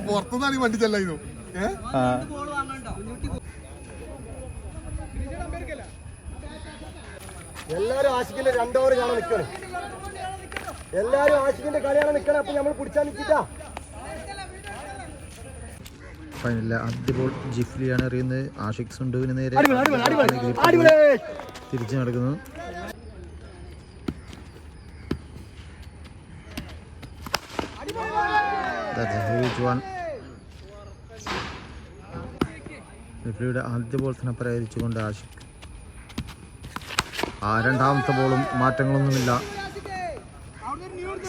പുറത്തുനിന്നാണ് ഈ വണ്ടി ചെല്ലായിരുന്നു. എല്ലാരും ആഷിഖിന്റെ 2 ഓവർ കാണാൻ നിൽക്കണം. എല്ലാരും ആഷിഖിന്റെ കളിയാണ് നിൽക്കണം. അപ്പൊ നമ്മൾ പിടിച്ചാൽ നിൽക്കിട്ടാ. ഫൈനലിലെ ആദ്യ ബോൾ ജിഫ്ലിയാണ് എറിയുന്നത്. ആഷിഖ് സുണ്ടുവിന് നേരെ തിരിച്ചു നടക്കുന്നു. ജിഫ്ലിയുടെ ആദ്യ ബോൾ തന്നെ പരിഹരിച്ചുകൊണ്ട് ആഷിഖ്. രണ്ടാമത്തെ ബോളും മാറ്റങ്ങളൊന്നുമില്ല.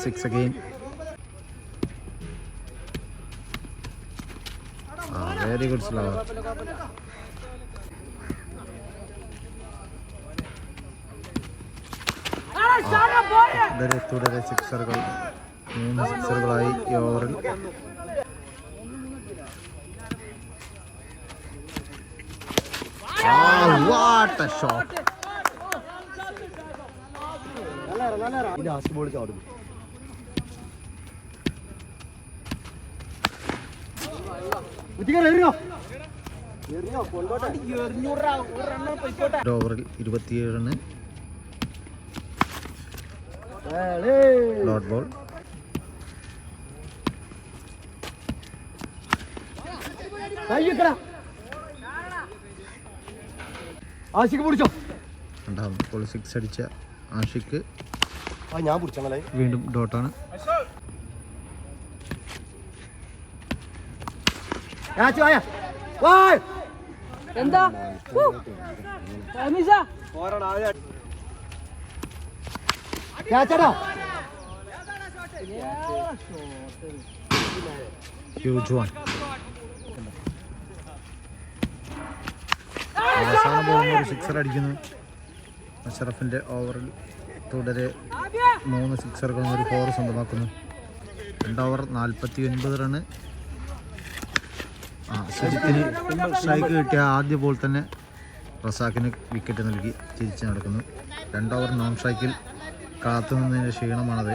6 അഗെയിൻ. Very good slower. തുടരെ സിക്സറുകൾ. 3 സിക്സറുകളായി ഈ ഓവറിൽ. What A shot. Last ball ചാടും. ഓവറിൽ 27 റൺ. Dot ball. ആഷിഖ് പിടിച്ചോ. രണ്ടാമത്തെ ബോൾ 6 അടിച്ച ആഷിഖ്. ഞാൻ പിടിച്ചോളെ. വീണ്ടും ഡോട്ടാണ്. എന്താ ഹ്യൂജ് വൺ. അവസാന ബോളിൽ ഒരു സിക്സർ അടിക്കുന്നു. അഷറഫിന്റെ ഓവറിൽ തുടരെ 3 സിക്സറുകളും ഒരു 4 സ്വന്തമാക്കുന്നു. 2 ഓവർ 49 റണ്. സജിത്തിന് സ്ട്രൈക്ക് കിട്ടിയ ആദ്യ ബോൾ തന്നെ റസാഖിന് വിക്കറ്റ് നൽകി തിരിച്ചു നടക്കുന്നു. 2 ഓവർ നോൺ സ്ട്രൈക്കിൽ കാത്തുനിന്നതിൻ്റെ ക്ഷീണമാണത്.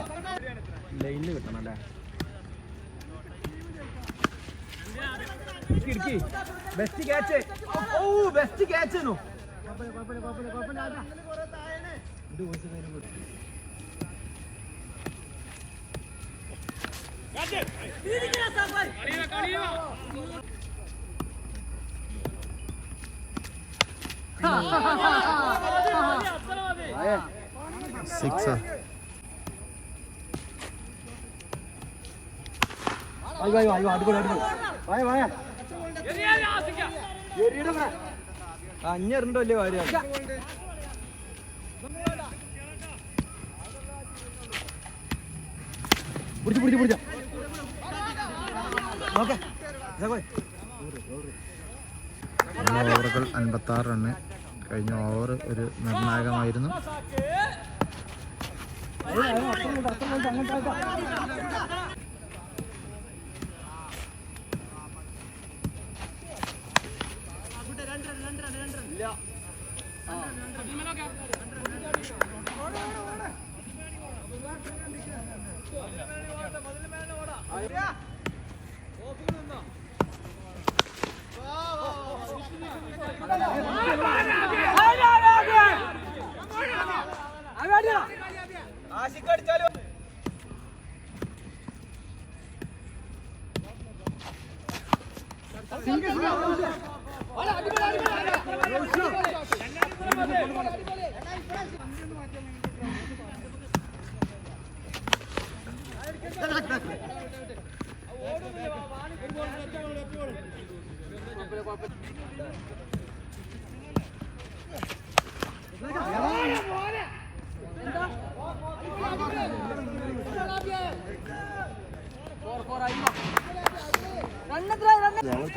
Best catch. Oh best catch. Six. അഞ്ഞൂറിന്റെ വലിയ കാര്യമാണ്. ഓവറുകൾ 56 റണ്. കഴിഞ്ഞ ഓവർ ഒരു നിർണായകമായിരുന്നു.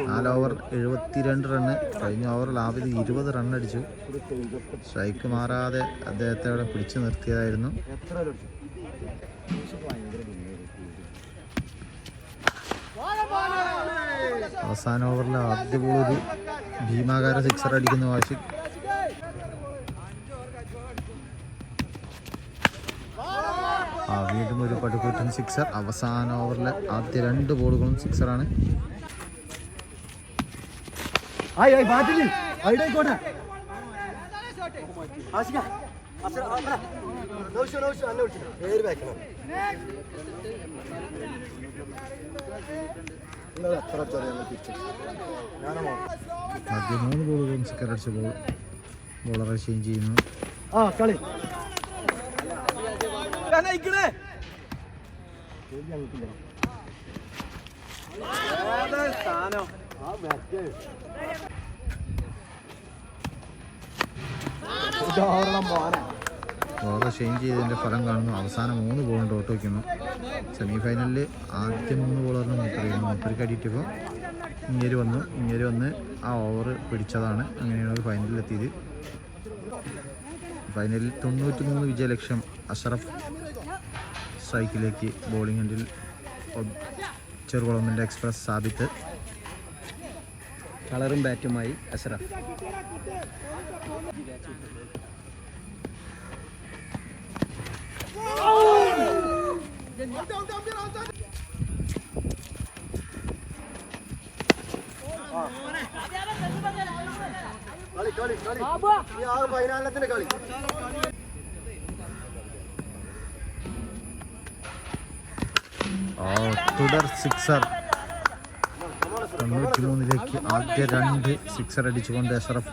നാല് ഓവർ 72 റണ്ണ്. കഴിഞ്ഞ ഓവറിൽ ആവിദ് 20 റണ്ണടിച്ചു. സ്ട്രൈക്ക് മാറാതെ അദ്ദേഹത്തെ അവിടെ പിടിച്ചു നിർത്തിയതായിരുന്നു. അവസാന ഓവറിലെ ആദ്യ ബോൾ ഒരു ഭീമാകാര സിക്സർ അടിക്കുന്ന വാശി. വീണ്ടും ഒരു പടുകൂറ്റൻ സിക്സർ. അവസാന ഓവറിലെ ആദ്യ 2 ബോളുകളും സിക്സറാണ്. ആദ്യ 3 ബോളുകളും സിക്സർ അടിച്ച ബോളറെ ചേഞ്ച് ചെയ്യുന്നു. ബോളർ ചേഞ്ച് ചെയ്തതിൻ്റെ ഫലം കാണുന്നു. അവസാനം 3 ബോൾ ഡോട്ട് വയ്ക്കുന്നു. സെമി ഫൈനലിൽ ആദ്യ 3 ബോളറിന് മൂപ്പർക്ക് അടിയിട്ടപ്പോൾ ഇങ്ങേര് വന്ന് ആ ഓവർ പിടിച്ചതാണ്. അങ്ങനെയാണ് ഫൈനലിലെത്തിയത്. ഫൈനലിൽ 93 വിജയലക്ഷ്യം അഷറഫ് സ്ട്രൈക്കിലേക്ക്. ബോളിംഗ് എൻഡിൽ ചെറുകുളമ്പൻ്റെ എക്സ്പ്രസ് സാബിത്ത്. കളറും ബാറ്റുമായി അഷറഫ്. തുടർ സിക്സർ. 93ലേക്ക് ആദ്യ 2 സിക്സർ അടിച്ചുകൊണ്ട് അഷറഫ്.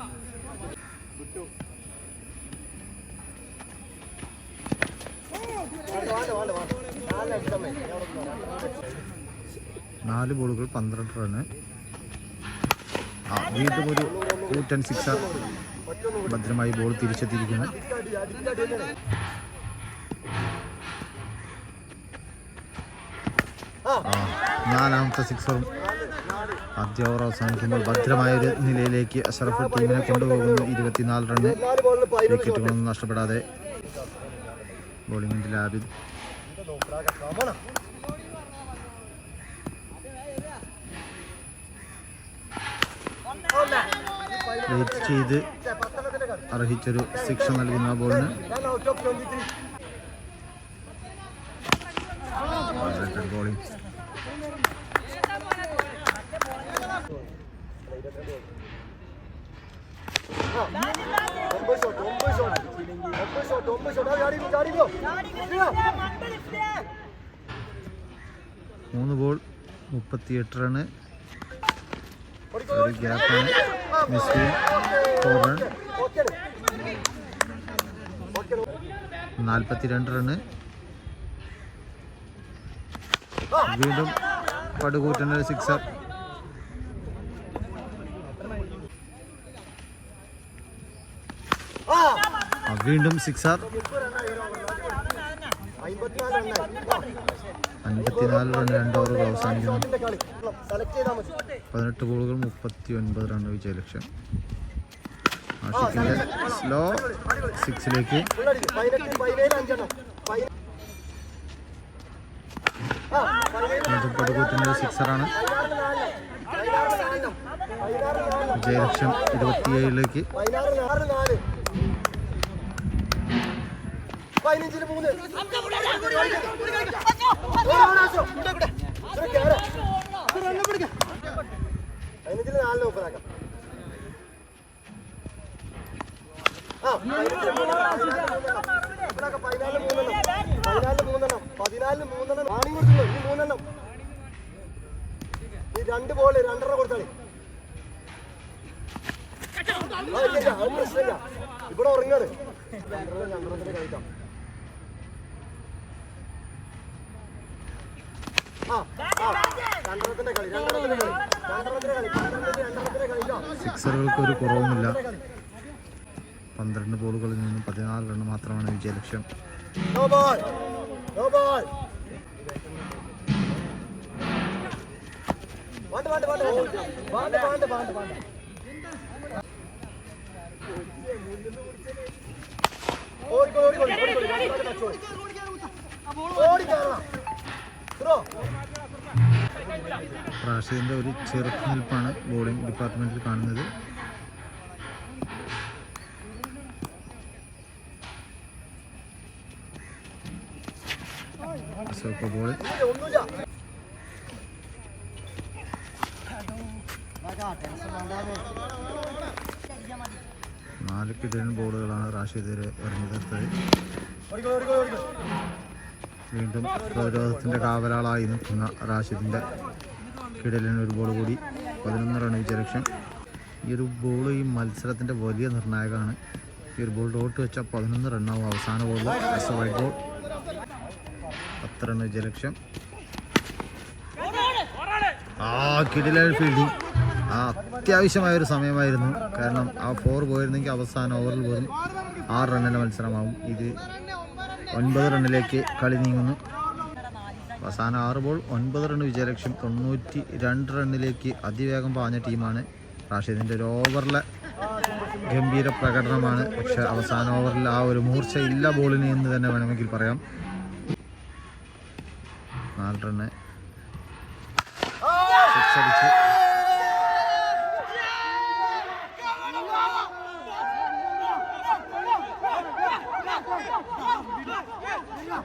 നാല് ബോളുകൾ 12 റണ്. വീണ്ടും ഒരു കൂറ്റൻ സിക്സർ. ഭദ്രമായി ബോൾ തിരിച്ചെത്തിയിരിക്കുന്നു. നാലാമത്തെ സിക്സറും. ആദ്യ ഓവർ അവസാനിക്കുമ്പോൾ ഭദ്രമായൊരു നിലയിലേക്ക് അഷറഫ് ടീമിനെ കൊണ്ടുപോകുന്നു. 24 റണ്. വിക്കറ്റുകളൊന്നും നഷ്ടപ്പെടാതെ. ബോളിംഗ് എൻഡിൽ ആബിദ്. വെയിറ്റ് ചെയ്ത് അർഹിച്ചൊരു ശിക്ഷ നൽകുന്ന ബോളിന് ബോളിംഗ്. മൂന്ന് ബോൾ 38 റണ്. ഒരു ഗ്യാപ്പാണ്. Miss 4 run. 42 റണ്. വീണ്ടും പടുകൂറ്റൻ ഒരു സിക്സർ. വീണ്ടും സിക്സർ. 54 റൺ. 2 ഓവറുകൾ അവസാനിക്കുന്നു. 18 ബോളുകൾ 39 റൺ വിജയലക്ഷ്യം. ആഷിഖിന്റെ സ്ലോ 6ലേക്ക്. പടുകൂറ്റൻ്റെ സിക്സറാണ്. വിജയലക്ഷ്യം 27ലേക്ക്. 15-3 നോക്കാം. 2 ബോള് 2.5 കൊടുത്താളി. പ്രശ്നമില്ല. ഇവിടെ ഉറങ്ങാണ്. 2 കളിക്കാം. സിക്സറുകൾക്ക് ഒരു കുറവുമില്ല. 12 ബോളുകളിൽ നിന്നും 14 റൺ മാത്രമാണ് വിജയലക്ഷ്യം. റാഷിദിന്റെ ഒരു ചെറുനിൽപ്പാണ് ബോളിംഗ് ഡിപ്പാർട്ട്മെന്റിൽ കാണുന്നത്. Super ball. ഒന്നുമില്ല. 4 കിടിലൻ ബോളുകളാണ് റാഷിദ് എറിഞ്ഞു തീർത്തത്. വീണ്ടും പ്രതിരോധത്തിൻ്റെ കാവലാളായി നിൽക്കുന്ന റാഷിദിൻ്റെ കിടിലൻ ഒരു ബോൾ കൂടി. 11 റൺ വിജയലക്ഷ്യം. ഈ ഒരു ബോൾ ഈ മത്സരത്തിൻ്റെ വലിയ നിർണായകമാണ്. ഈ ഒരു ബോൾ ഡോട്ട് വെച്ചാൽ 11 റണ്ണാവും അവസാന ബോളിൽ. White ball. 10 റൺ വിജയലക്ഷ്യം. കിടിലൻ ഫീൽഡിങ്. അത്യാവശ്യമായൊരു സമയമായിരുന്നു. കാരണം ആ 4 പോയിരുന്നെങ്കിൽ അവസാന ഓവറിൽ വെറും 6 റണ്ണിൻ്റെ മത്സരമാവും. ഇത് 9 റണ്ണിലേക്ക് കളി നീങ്ങുന്നു. അവസാന 6 ബോൾ 9 റൺ വിജയലക്ഷ്യം. 92 റണ്ണിലേക്ക് അതിവേഗം പാഞ്ഞ ടീമാണ് റാഷിദിൻ്റെ. ഒരു ഓവറിലെ ഗംഭീര പ്രകടനമാണ്. പക്ഷെ അവസാന ഓവറിൽ ആ ഒരു മൂർച്ച ഇല്ല ബോളിന് എന്ന് തന്നെ വേണമെങ്കിൽ പറയാം. 4 റണ്ണ് സിക്സ് അടിച്ച്.